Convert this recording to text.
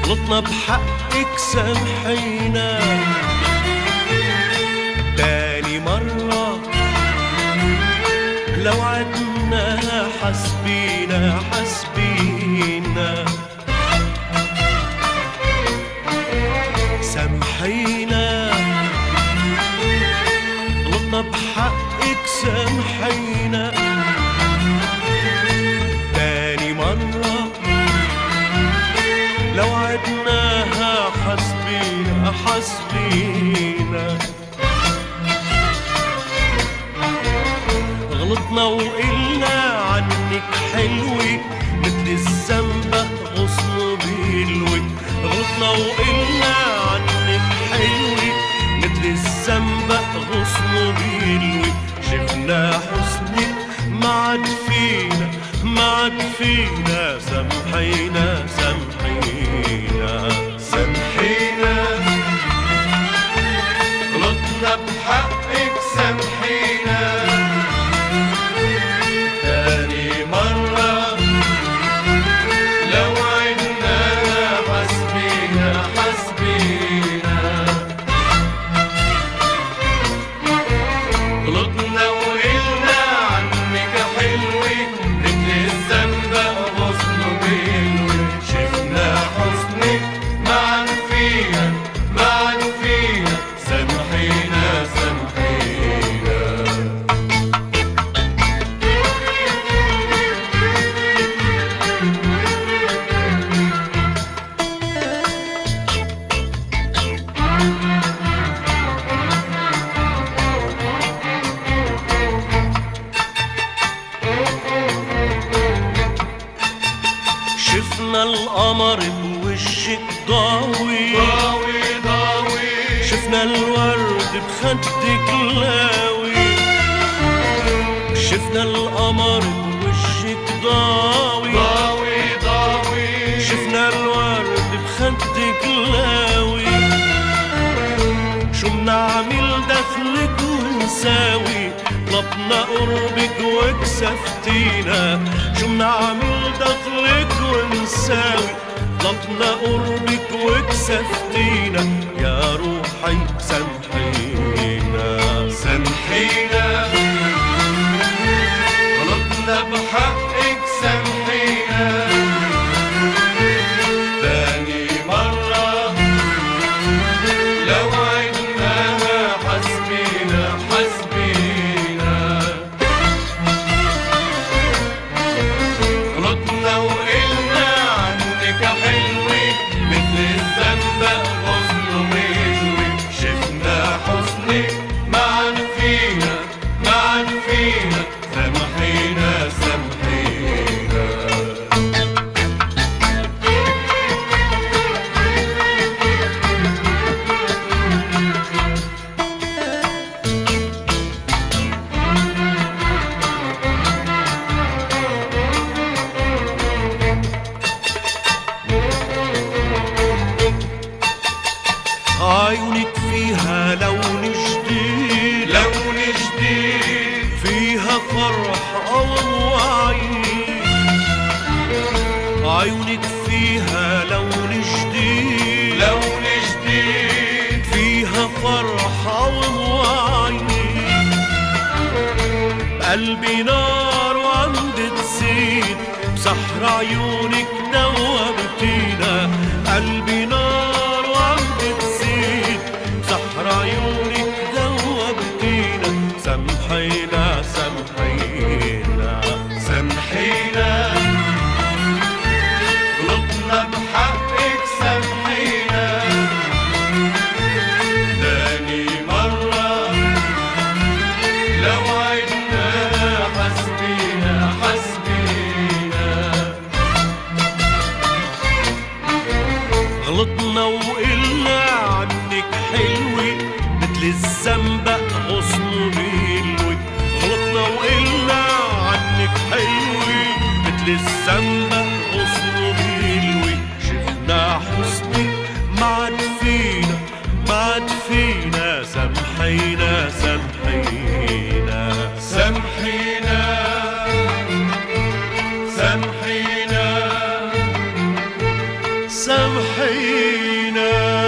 غلطنا بحقك سامحينا تاني مرة، لو عدنا حسبينا حسبينا، سامحينا غلطنا بحقك سامحينا تاني مرة، لو عدناها حسبينا حسبينا. غلطنا وقلنا عنك حلوة مثل الزنبق غصن بيلوي، غلطنا وقلنا عنك حلوة مثل الزنبق غصن بيلوي، شفنا حسنك ما عاد فينا ما عاد فينا، سامحينا سامحينا سامحينا، غلطنا بحقك سامحينا تاني مرة، لو عدناها حسبينا حسبينا. غلطنا وقلنا عنك حلوة مثل الزنبق غصن بيلوي، شفنا حسنك ما عاد فينا ما عاد فينا، سامحينا سامحينا. شفنا القمر بوشك ضاوي ضاوي ضاوي، شفنا الورد بخدك لاوي، شفنا القمر بوشك ضاوي ضاوي ضاوي، شفنا الورد بخدك لاوي، شو منعمل دخلك ونساوي، طلبنا قربك وكسفتينا، شو منعمل دخلك ونساوي، طلبنا قربك وكسفتينا، يا روحي سامحينا سامحينا، غلطنا بحقك سامحينا تاني مرة، لو عدناها حسبينا حسبينا. غلطنا وقلنا عنك حلوة مثل الزنبق غصن بيلوي، شفنا حسنك ما عاد فينا ما عاد فينا، سامحينا سامحينا. عيونك فيها لون جديد لون جديد، فيها فرح ووعيد، عيونك فيها لون جديد لون جديد، فيها فرح ووعيد، قلبي نار وعم بتزيد، بسحر عيونك دوبتينا، قلبي نار وعم بتزيد، بسحر عيونك دوبتينا، سامحينا سامحينا سامحينا، غلطنا بحقك سامحينا تاني مرة، لو عدناها حسبينا حسبينا. غلطنا وقلنا عنك حلوة مثل الزنبق غصن بيلوي، غلطنا وقلنا عنك حلوة مثل الزنبق غصن بيلوي، شفنا حسنك ما عاد فينا ما عاد فينا، سامحينا سامحينا سامحينا سامحينا سامحينا. سامحينا.